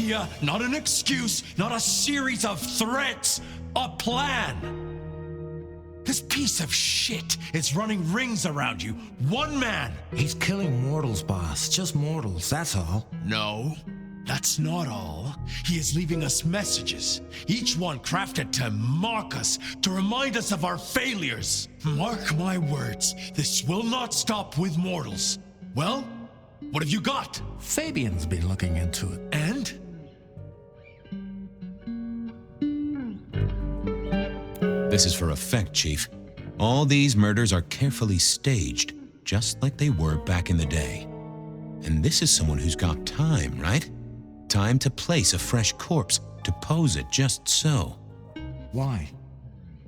idea, not an excuse, not a series of threats. A plan. This piece of shit is running rings around you. One man. He's killing mortals, boss. Just mortals, that's all. No, that's not all. He is leaving us messages, each one crafted to mock us, to remind us of our failures. Mark my words, this will not stop with mortals. Well, what have you got? Fabian's been looking into it. And? This is for effect, Chief. All these murders are carefully staged, just like they were back in the day. And this is someone who's got time, right? Time to place a fresh corpse, to pose it just so. Why?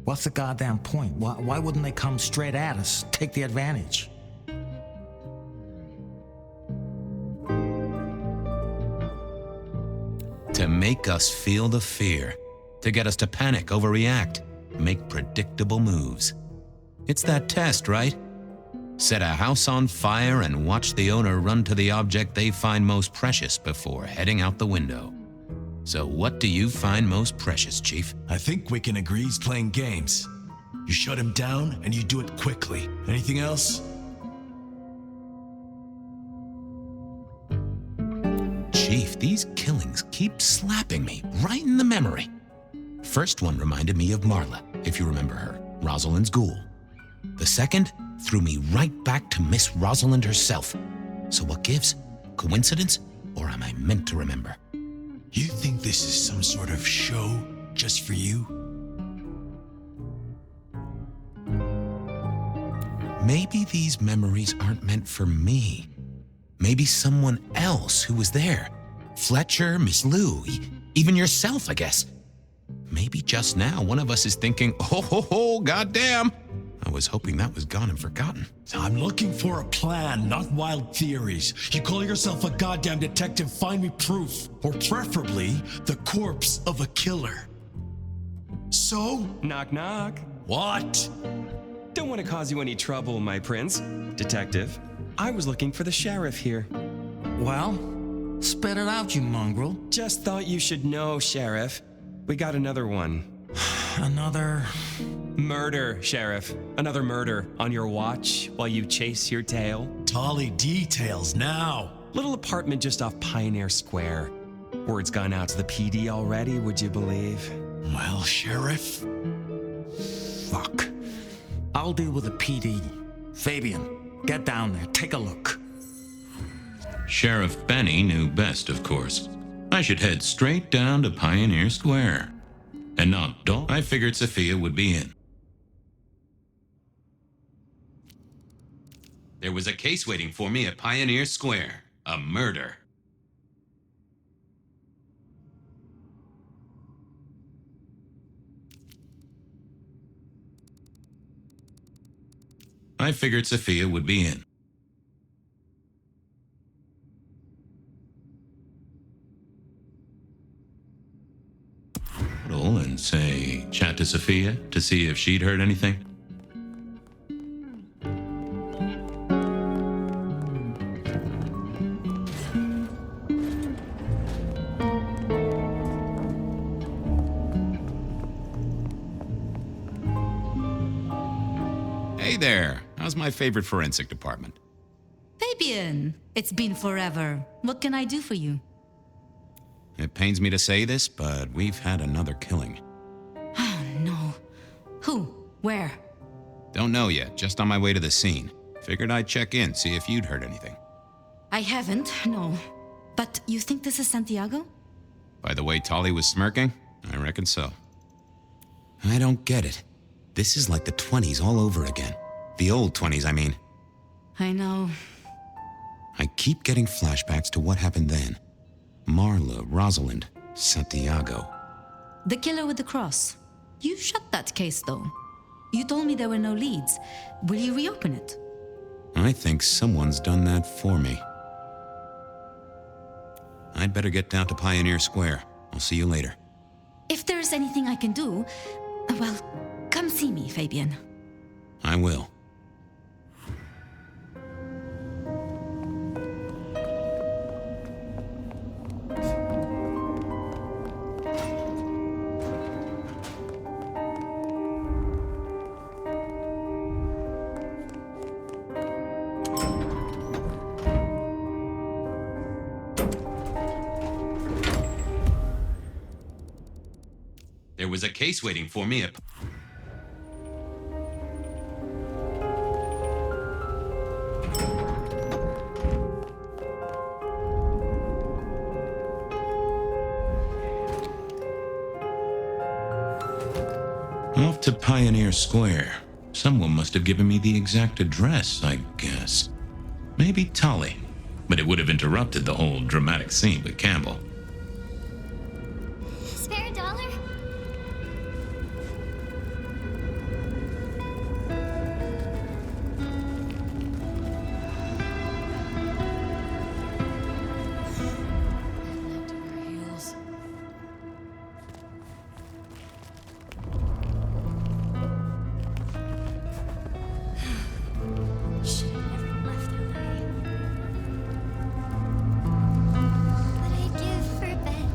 What's the goddamn point? Why wouldn't they come straight at us, take the advantage? To make us feel the fear, to get us to panic, overreact, make predictable moves. It's that test, right? Set a house on fire and watch the owner run to the object they find most precious before heading out the window. So what do you find most precious, Chief? I think we can agree he's playing games. You shut him down and you do it quickly. Anything else? Chief, these killings keep slapping me right in the memory. First one reminded me of Marla, if you remember her, Rosalind's ghoul. The second threw me right back to Miss Rosalind herself. So what gives? Coincidence, or am I meant to remember? You think this is some sort of show just for you? Maybe these memories aren't meant for me. Maybe someone else who was there. Fletcher, Miss Lou, even yourself, I guess. Maybe just now one of us is thinking, oh, goddamn. I was hoping that was gone and forgotten. I'm looking for a plan, not wild theories. You call yourself a goddamn detective, find me proof. Or preferably, the corpse of a killer. So? Knock, knock. What? Don't want to cause you any trouble, my prince. Detective, I was looking for the sheriff here. Well, spit it out, you mongrel. Just thought you should know, Sheriff. We got another one. Another... Murder, Sheriff. Another murder on your watch while you chase your tail. Tolly details now. Little apartment just off Pioneer Square. Word's gone out to the PD already, would you believe? Well, Sheriff. Fuck. I'll deal with the PD. Fabian, get down there, take a look. Sheriff Benny knew best, of course. I should head straight down to Pioneer Square. And not dull. I figured Sophia would be in. There was a case waiting for me at Pioneer Square. A murder. I figured Sophia would be in. And say, chat to Sophia to see if she'd heard anything. Hey there, how's my favorite forensic department? Fabian, it's been forever. What can I do for you? It pains me to say this, but we've had another killing. Oh, no. Who? Where? Don't know yet, just on my way to the scene. Figured I'd check in, see if you'd heard anything. I haven't, no. But you think this is Santiago? By the way Tolly was smirking, I reckon so. I don't get it. This is like the 20s all over again. The old 20s, I mean. I know. I keep getting flashbacks to what happened then. Marla, Rosalind, Santiago. The killer with the cross. You shut that case, though. You told me there were no leads. Will you reopen it? I think someone's done that for me. I'd better get down to Pioneer Square. I'll see you later. If there's anything I can do, well, come see me, Fabian. I will. was a case waiting for me at... Off to Pioneer Square. Someone must have given me the exact address, I guess. Maybe Tully. But it would have interrupted the whole dramatic scene with Campbell. Spare a dollar? Should have never left LA. What I'd give for Ben.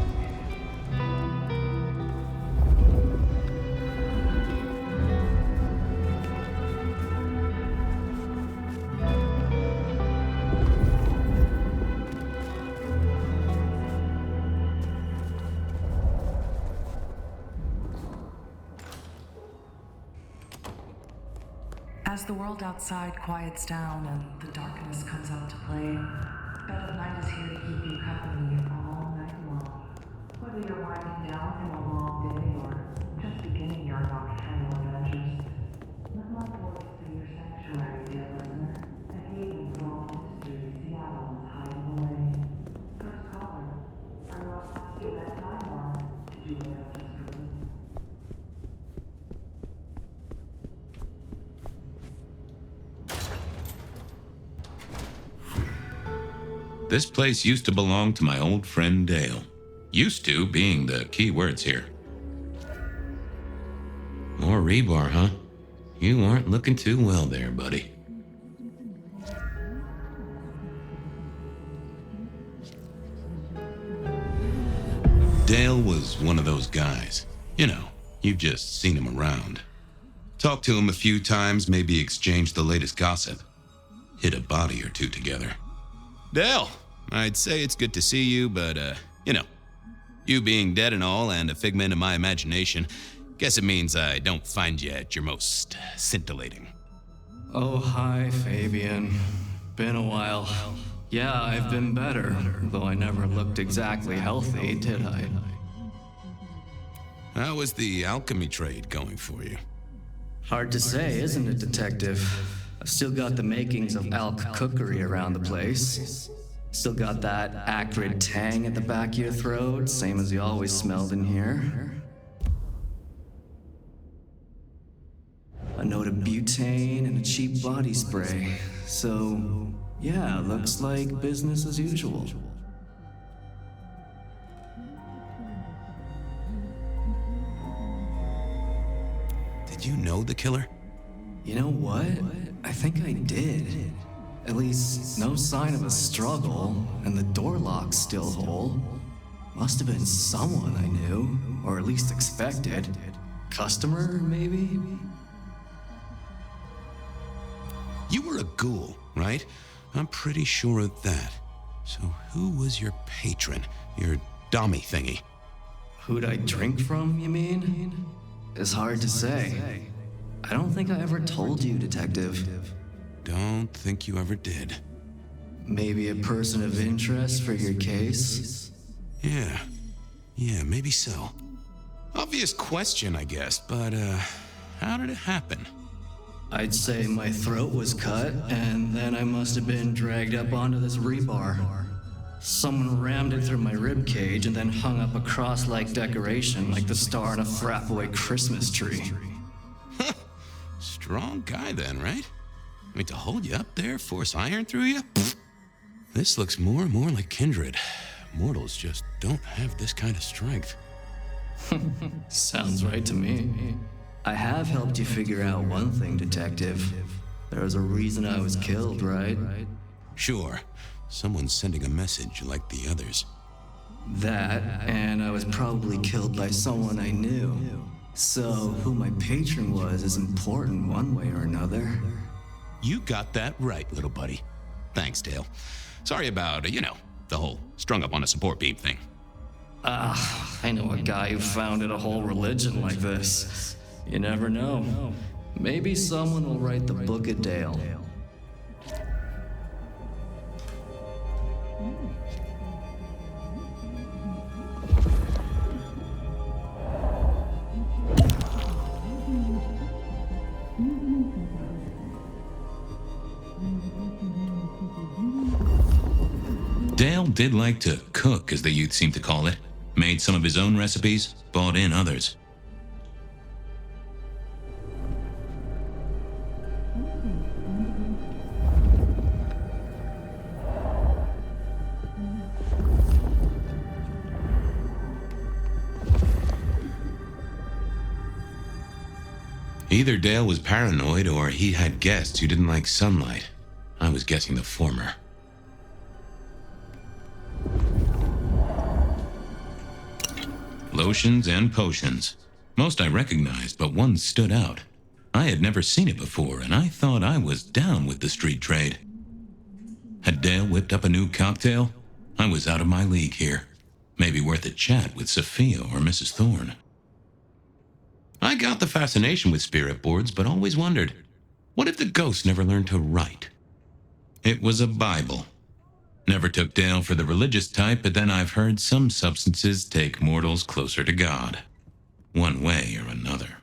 As the world outside quiets down and the darkness comes out to play, Bed of Night is here to keep you company all night long. Whether you're winding down from a long day or just beginning your nocturnal adventures, let my voice be your sanctuary, dear listener, a haven for all mystery Seattle is hiding away. First caller, are you up past your bedtime or did you wake up just for me? This place used to belong to my old friend Dale. Used to being the key words here. More rebar, huh? You aren't looking too well there, buddy. Dale was one of those guys. You know, you've just seen him around. Talked to him a few times, maybe exchanged the latest gossip. Hit a body or two together. Dale, I'd say it's good to see you, but, you know, you being dead and all and a figment of my imagination, guess it means I don't find you at your most scintillating. Oh, hi, Fabian. Been a while. Yeah, I've been better, though I never looked exactly healthy, did I? How is the alchemy trade going for you? Hard to say, isn't it, Detective? I've still got the makings of alch cookery around the place. Still got that acrid tang at the back of your throat, same as you always smelled in here. A note of butane and a cheap body spray. So, yeah, looks like business as usual. Did you know the killer? You know what? I think I did. At least, no sign of a struggle, and the door lock's still whole. Must have been someone I knew, or at least expected. Customer, maybe? You were a ghoul, right? I'm pretty sure of that. So who was your patron? Your dummy thingy? Who'd I drink from, you mean? It's hard to say. I don't think I ever told you, Detective. Don't think you ever did. Maybe a person of interest for your case? Yeah, maybe so. Obvious question, I guess, but, how did it happen? I'd say my throat was cut, and then I must have been dragged up onto this rebar. Someone rammed it through my rib cage and then hung up a cross-like decoration like the star on a frat boy Christmas tree. Strong guy then, right? I mean, to hold you up there, force iron through you? Pfft. This looks more and more like kindred. Mortals just don't have this kind of strength. Sounds right to me. I have helped you figure out one thing, Detective. There was a reason I was killed, right? Sure. Someone's sending a message like the others. That, and I was probably killed by someone I knew. So, who my patron was is important one way or another. You got that right, little buddy. Thanks, Dale. Sorry about, the whole strung up on a support beam thing. I know a guy who founded a whole religion like this. You never know. Maybe someone will write the Book of Dale. Dale did like to cook, as the youth seem to call it. Made some of his own recipes, bought in others. Either Dale was paranoid or he had guests who didn't like sunlight. I was guessing the former. Lotions and potions. Most I recognized, but one stood out. I had never seen it before, and I thought I was down with the street trade. Had Dale whipped up a new cocktail? I was out of my league here. Maybe worth a chat with Sophia or Mrs. Thorne. I got the fascination with spirit boards, but always wondered, what if the ghosts never learned to write? It was a Bible. Never took Dale for the religious type, but then I've heard some substances take mortals closer to God. One way or another.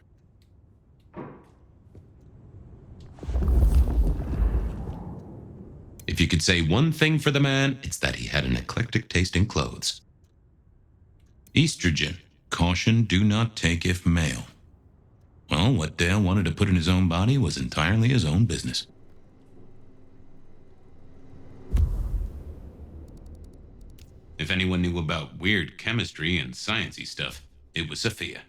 If you could say one thing for the man, it's that he had an eclectic taste in clothes. Estrogen. Caution, do not take if male. Well, what Dale wanted to put in his own body was entirely his own business. If anyone knew about weird chemistry and sciencey stuff, it was Sophia.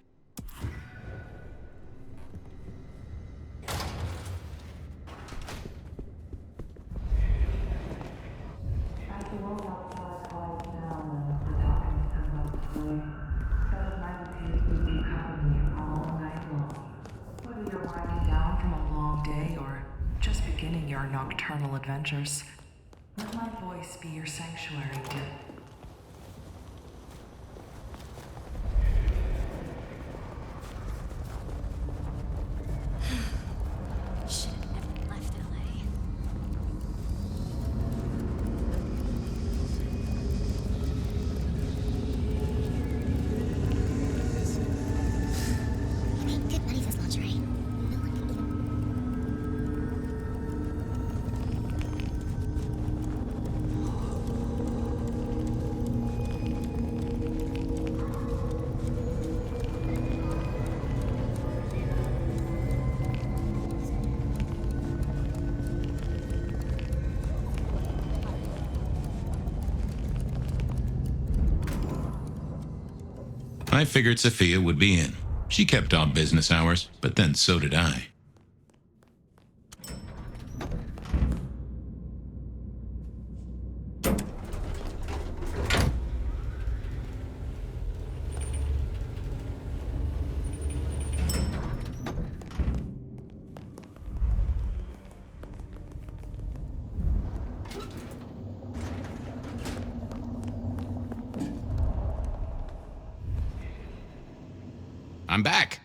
As the world outside quiets down and the darkness comes out to play, Better Night appears to be company all night long. Whether you're winding down from a long day or just beginning your nocturnal adventures, let my voice be your sanctuary, dear. Should have never left LA. Hey, good money this lingerie. No one can even. I figured Sophia would be in. She kept odd business hours, but then so did I. I'm back.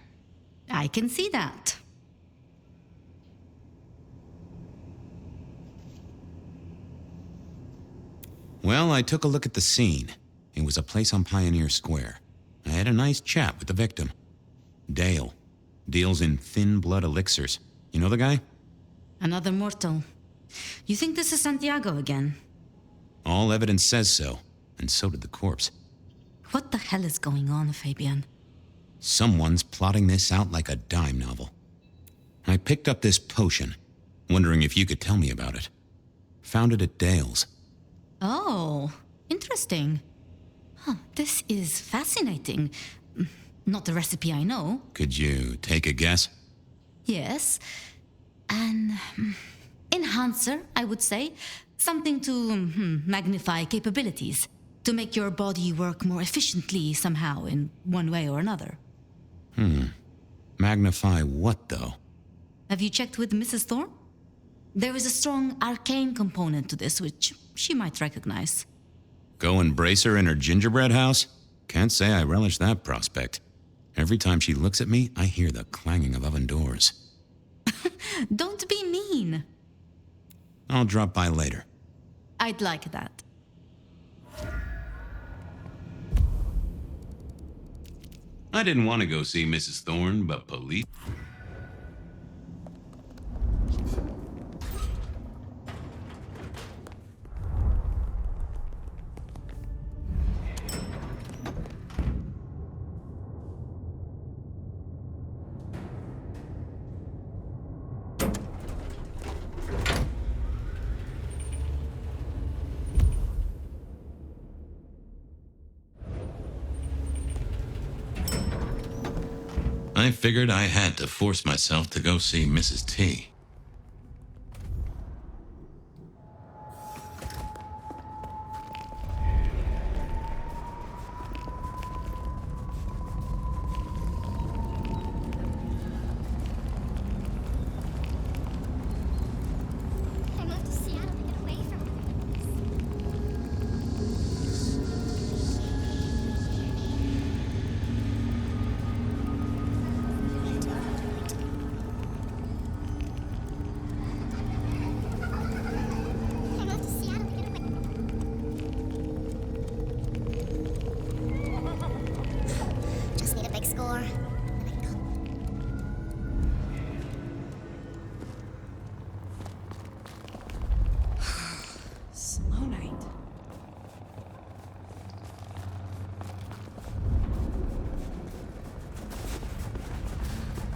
I can see that. Well, I took a look at the scene. It was a place on Pioneer Square. I had a nice chat with the victim. Dale. Deals in thin blood elixirs. You know the guy? Another mortal. You think this is Santiago again? All evidence says so, and so did the corpse. What the hell is going on, Fabian? Someone's plotting this out like a dime novel. I picked up this potion, wondering if you could tell me about it. Found it at Dale's. Oh, interesting. Huh, this is fascinating. Not the recipe I know. Could you take a guess? Yes. An enhancer, I would say. Something to magnify capabilities. To make your body work more efficiently somehow in one way or another. Magnify what, though? Have you checked with Mrs. Thorne? There is a strong arcane component to this, which she might recognize. Go embrace her in her gingerbread house? Can't say I relish that prospect. Every time she looks at me, I hear the clanging of oven doors. Don't be mean. I'll drop by later. I'd like that. I didn't want to go see Mrs. Thorne, but police... I figured I had to force myself to go see Mrs. T. I moved to Seattle to get away from I moved to Seattle to get away. Just need a big score. Slow night.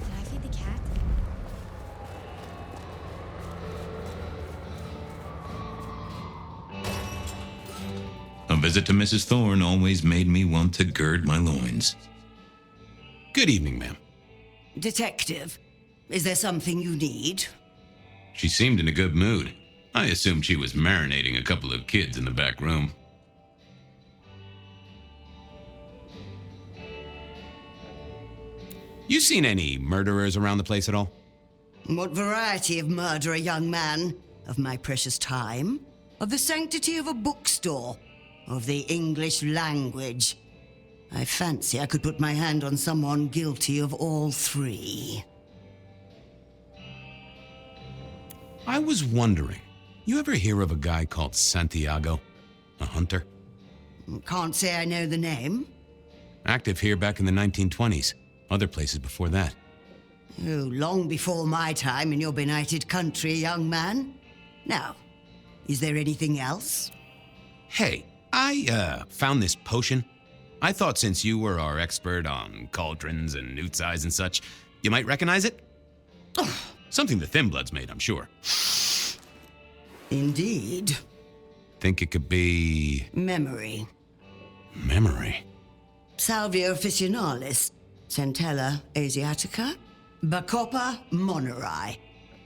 Did I feed the cat? A visit to Mrs. Thorne always made me want to gird my loins. Good evening, ma'am. Detective, is there something you need? She seemed in a good mood. I assumed she was marinating a couple of kids in the back room. You seen any murderers around the place at all? What variety of murder, a young man? Of my precious time? Of the sanctity of a bookstore? Of the English language? I fancy I could put my hand on someone guilty of all three. I was wondering, you ever hear of a guy called Santiago? A hunter? Can't say I know the name. Active here back in the 1920s. Other places before that. Oh, long before my time in your benighted country, young man. Now, is there anything else? Hey, I found this potion. I thought since you were our expert on cauldrons and newt's eyes and such, you might recognize it? Something the Thin Bloods made, I'm sure. Indeed. Think it could be... Memory. memory. Salvia officinalis, Centella asiatica, Bacopa moneri,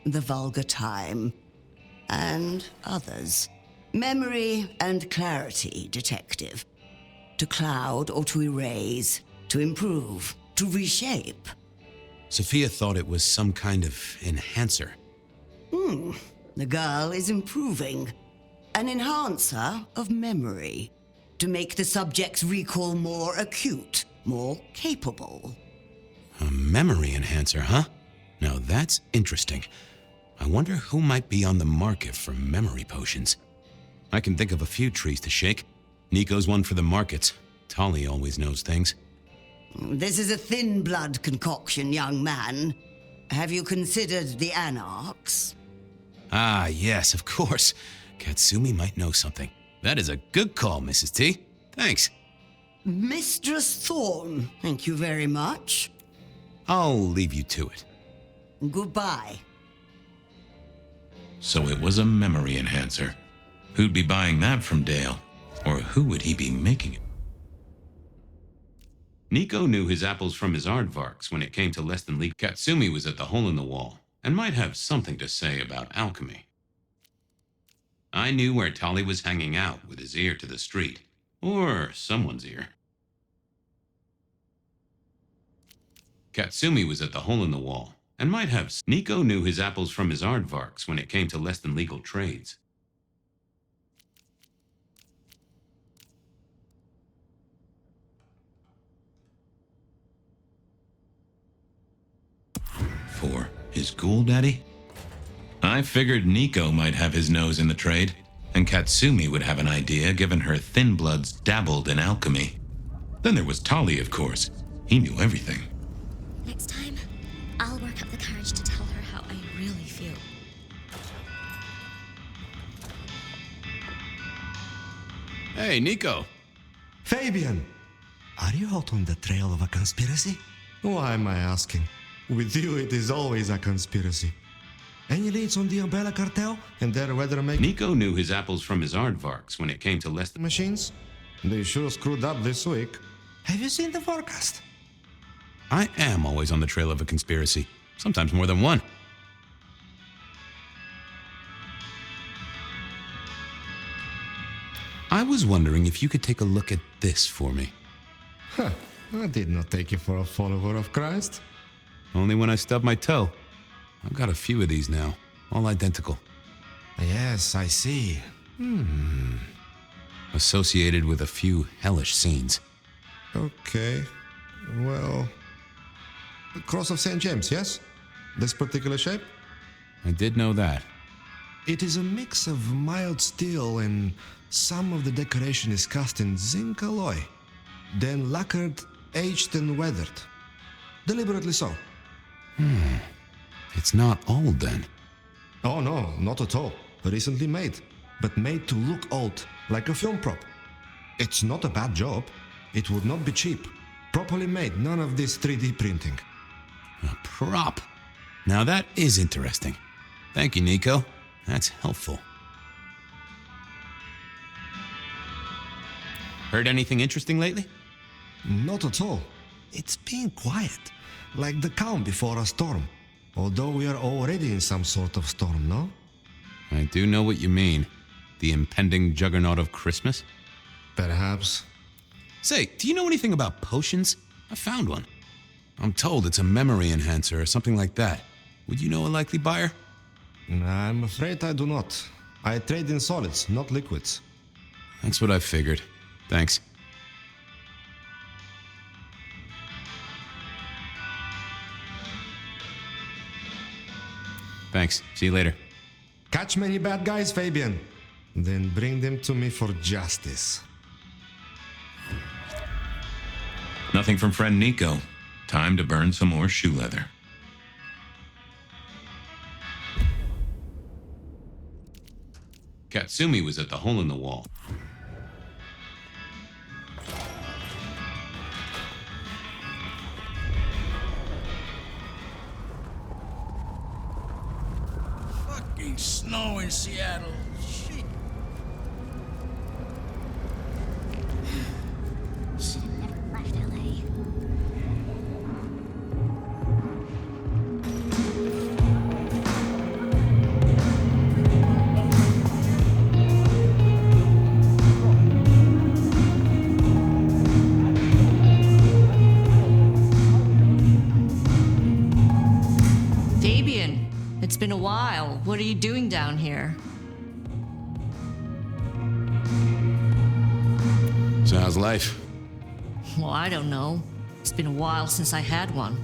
the vulgar time, and others. Memory and clarity, detective. To cloud or to erase, to improve, to reshape. Sophia thought it was some kind of enhancer. The girl is improving. An enhancer of memory. To make the subject's recall more acute, more capable. A memory enhancer, huh? Now that's interesting. I wonder who might be on the market for memory potions. I can think of a few trees to shake. Nico's one for the markets. Tolly always knows things. This is a thin blood concoction, young man. Have you considered the anarchs? Ah, yes, of course. Katsumi might know something. That is a good call, Mrs. T. Thanks. Mistress Thorne, thank you very much. I'll leave you to it. Goodbye. So it was a memory enhancer. Who'd be buying that from Dale? Or who would he be making it? Nico knew his apples from his aardvarks when it came to less than leak. Katsumi was at the hole in the wall and might have something to say about alchemy. I knew where Tolly was hanging out with his ear to the street. Or someone's ear. Katsumi was at the hole in the wall and might have... Nico knew his apples from his aardvarks when it came to less than legal trades. witch's ghoul, Daddy? I figured Nico might have his nose in the trade, and Katsumi would have an idea given her thin bloods dabbled in alchemy. Then there was Tali, of course. He knew everything. Next time, I'll work up the courage to tell her how I really feel. Hey, Nico. Fabian! Are you out on the trail of a conspiracy? Why am I asking? With you, it is always a conspiracy. Any leads on the Umbrella Cartel and their weather making Nico knew his apples from his aardvarks when it came to less machines? They sure screwed up this week. Have you seen the forecast? I am always on the trail of a conspiracy, sometimes more than one. I was wondering if you could take a look at this for me. Huh, I did not take you for a follower of Christ. Only when I stubbed my toe. I've got a few of these now, all identical. Yes, I see. Associated with a few hellish scenes. Okay, well... The Cross of St. James, yes? This particular shape? I did know that. It is a mix of mild steel and some of the decoration is cast in zinc alloy. Then lacquered, aged and weathered. Deliberately so. It's not old then. Oh no, not at all. Recently made. But made to look old, like a film prop. It's not a bad job. It would not be cheap. Properly made, none of this 3D printing. A prop. Now that is interesting. Thank you, Nico. That's helpful. Heard anything interesting lately? Not at all. It's been quiet, like the calm before a storm. Although we are already in some sort of storm, no? I do know what you mean. The impending juggernaut of Christmas? Perhaps. Say, do you know anything about potions? I found one. I'm told it's a memory enhancer or something like that. Would you know a likely buyer? I'm afraid I do not. I trade in solids, not liquids. That's what I figured. Thanks. Thanks. See you later. Catch many bad guys, Fabian. Then bring them to me for justice. Nothing from friend Nico. Time to burn some more shoe leather. Katsumi was at the hole in the wall. Fucking snow in Seattle. Shit. Should have never left LA. Fabian, it's been a while. What are you doing down here? So how's life? Well, I don't know. It's been a while since I had one.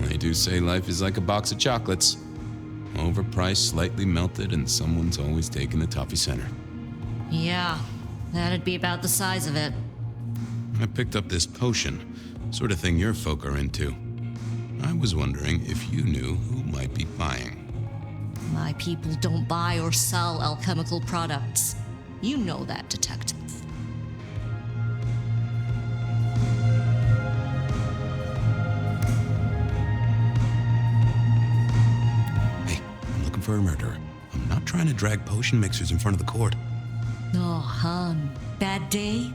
They do say life is like a box of chocolates. Overpriced, slightly melted, and someone's always taking the toffee center. Yeah, that'd be about the size of it. I picked up this potion, sort of thing your folk are into. I was wondering if you knew who might be buying. My people don't buy or sell alchemical products. You know that, detective. Hey, I'm looking for a murderer. I'm not trying to drag potion mixers in front of the court. Oh, hon. Bad day?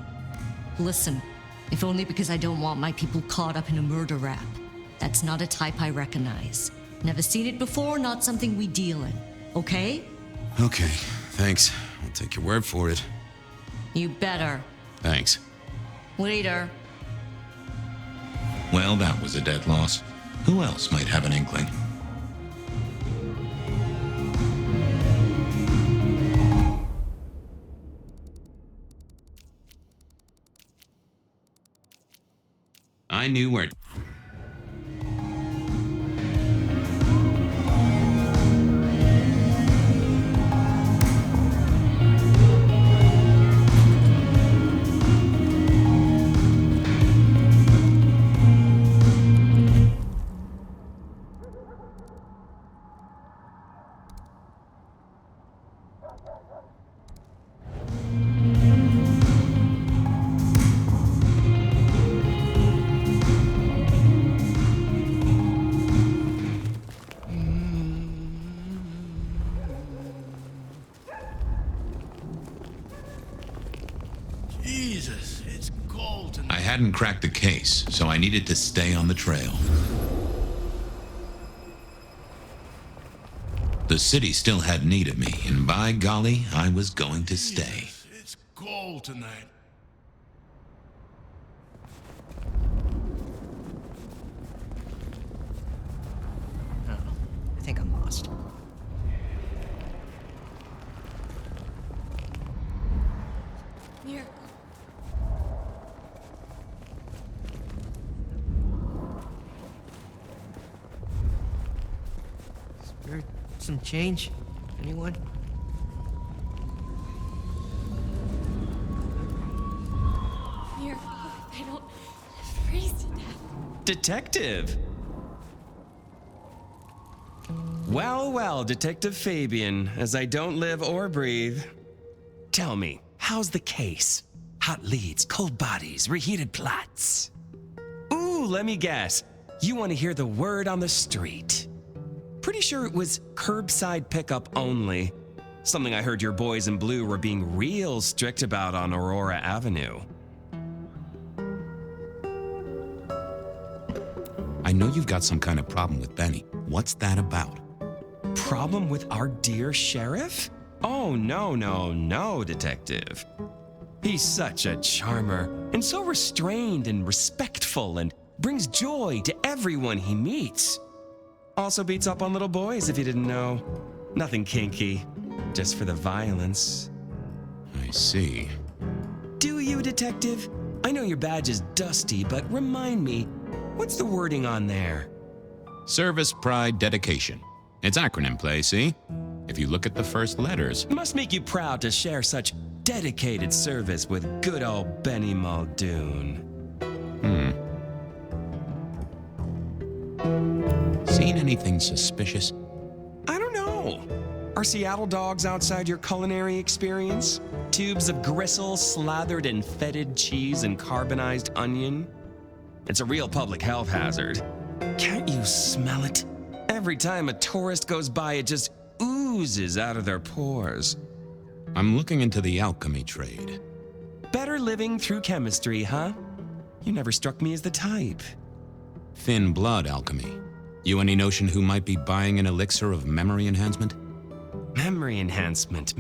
Listen, if only because I don't want my people caught up in a murder rap. That's not a type I recognize. Never seen it before, not something we deal in. Okay? Okay, thanks. I'll take your word for it. You better. Thanks. Later. Well, that was a dead loss. Who else might have an inkling? I knew where... hadn't cracked the case, so I needed to stay on the trail. The city still had need of me, and by golly, I was going to stay. It's cold tonight. I think I'm lost. Miracle. Spirit, some change? Anyone? Miracle. I don't freeze to death. Detective! Well, well, Detective Fabian, as I don't live or breathe. Tell me, how's the case? Hot leads, cold bodies, reheated plots. Ooh, let me guess. You want to hear the word on the street. Pretty sure it was curbside pickup only. Something I heard your boys in blue were being real strict about on Aurora Avenue. I know you've got some kind of problem with Benny. What's that about? Problem with our dear sheriff? Oh, no, Detective. He's such a charmer, and so restrained and respectful, and brings joy to everyone he meets. Also beats up on little boys, if you didn't know. Nothing kinky, just for the violence. I see. Do you, Detective? I know your badge is dusty, but remind me, what's the wording on there? Service, pride, dedication. It's acronym play, see? If you look at the first letters. It must make you proud to share such dedicated service with good old Benny Muldoon. Seen anything suspicious? I don't know. Are Seattle dogs outside your culinary experience? Tubes of gristle slathered in fetid cheese and carbonized onion? It's a real public health hazard. Can't you smell it? Every time a tourist goes by, it just oozes out of their pores. I'm looking into the alchemy trade. Better living through chemistry, huh? You never struck me as the type. Thin blood alchemy. You any notion who might be buying an elixir of memory enhancement? Memory enhancement.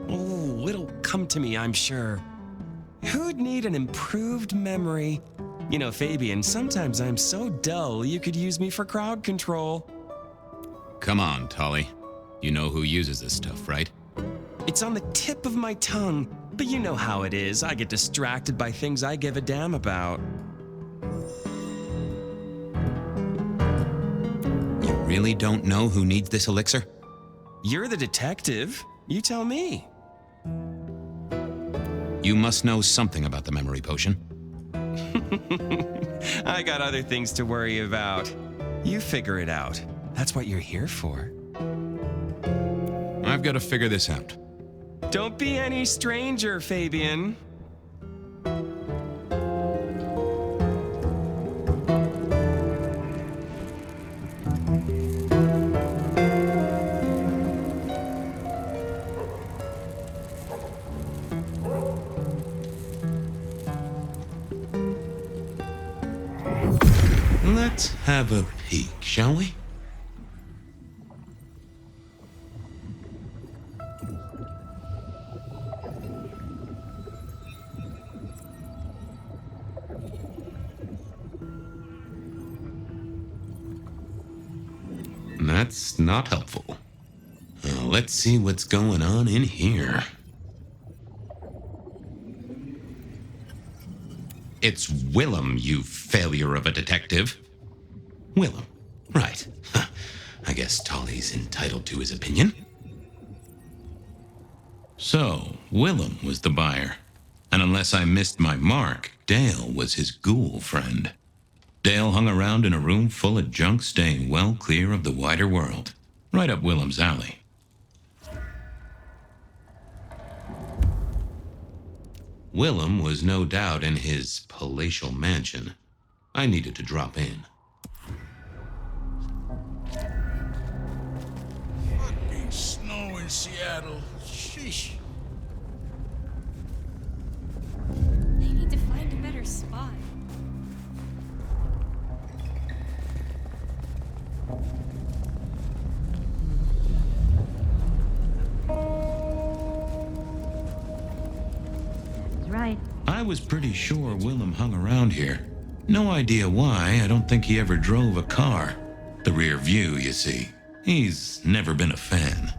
Oh, it'll come to me, I'm sure. Who'd need an improved memory? You know, Fabian, sometimes I'm so dull you could use me for crowd control. Come on, Tolly. You know who uses this stuff, right? It's on the tip of my tongue, but you know how it is. I get distracted by things I give a damn about. You really don't know who needs this elixir? You're the detective. You tell me. You must know something about the memory potion. I got other things to worry about. You figure it out. That's what you're here for. I've got to figure this out. Don't be any stranger, Fabian. Let's have a peek, shall we? That's not helpful. Let's see what's going on in here. It's Willem, you failure of a detective. Willem, right. I guess Tolly's entitled to his opinion. So, Willem was the buyer. And unless I missed my mark, Dale was his ghoul friend. Dale hung around in a room full of junk, staying well clear of the wider world. Right up Willem's alley. Willem was no doubt in his palatial mansion. I needed to drop in. Fucking snow in Seattle. Sheesh. I need to find a Right. I was pretty sure Willem hung around here. No idea why. I don't think he ever drove a car. The rear view, you see. He's never been a fan.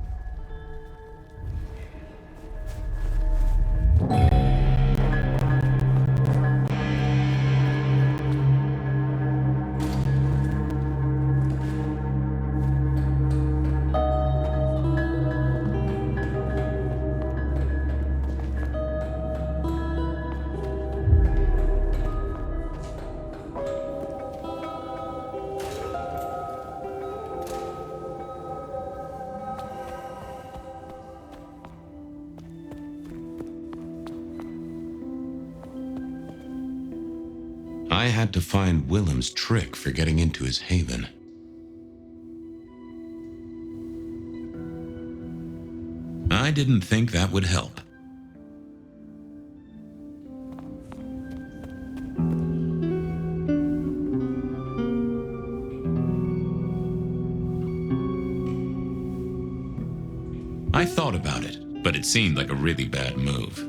I had to find Willem's trick for getting into his haven. I didn't think that would help. I thought about it, but it seemed like a really bad move.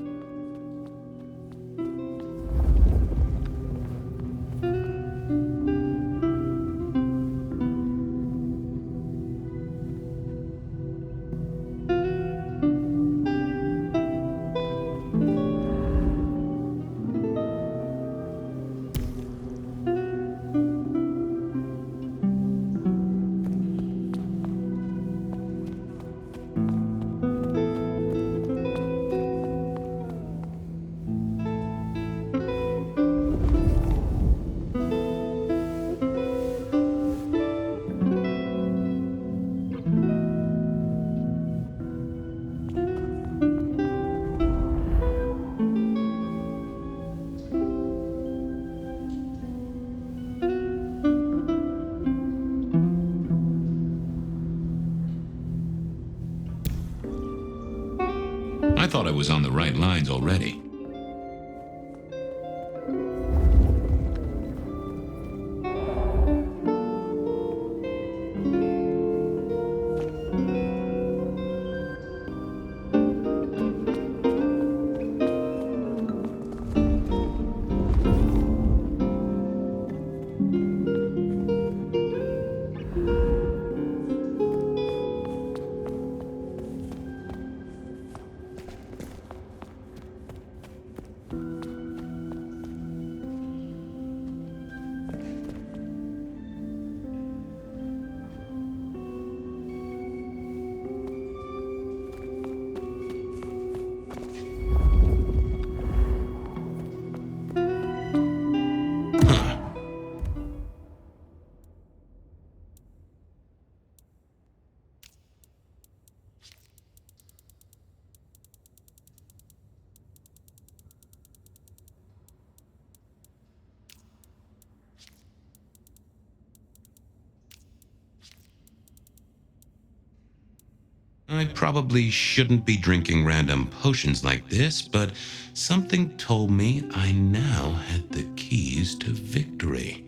I thought I was on the right lines already. I probably shouldn't be drinking random potions like this, but something told me I now had the keys to victory.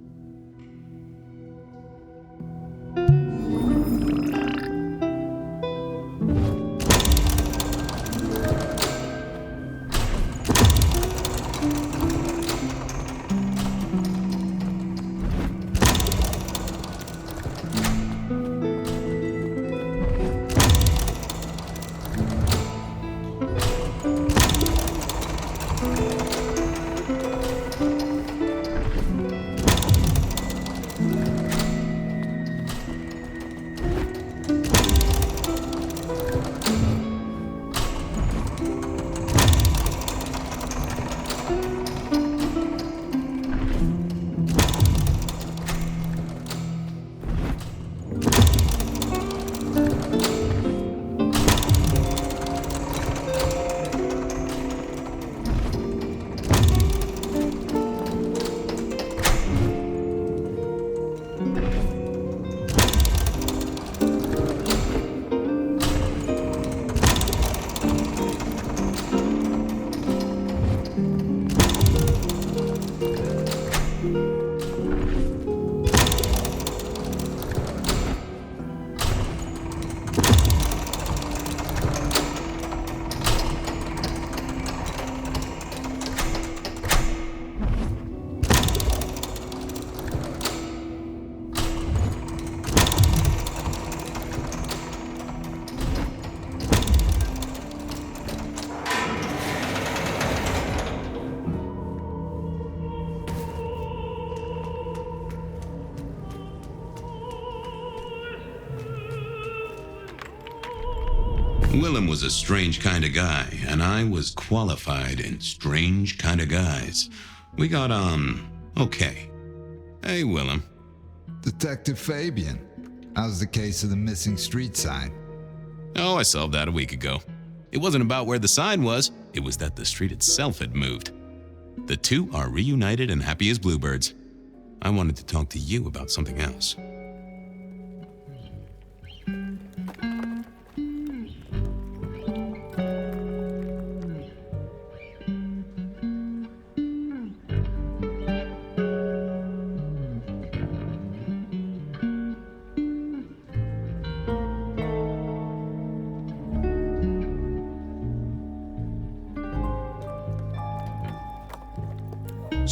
Willem was a strange kind of guy, and I was qualified in strange kind of guys. We got on okay. Hey, Willem. Detective Fabian, how's the case of the missing street sign? Oh, I solved that a week ago. It wasn't about where the sign was, it was that the street itself had moved. The two are reunited and happy as bluebirds. I wanted to talk to you about something else.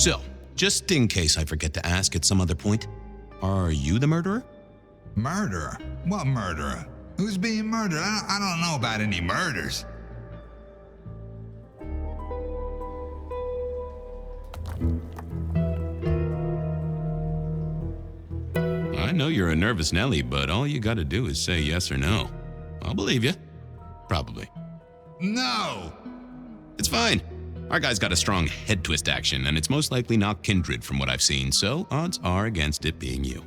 So, just in case I forget to ask at some other point, are you the murderer? Murderer? What murderer? Who's being murdered? I don't know about any murders. I know you're a nervous Nelly, but all you gotta do is say yes or no. I'll believe you. Probably. No! It's fine. Our guy's got a strong head twist action, and it's most likely not Kindred from what I've seen, so odds are against it being you.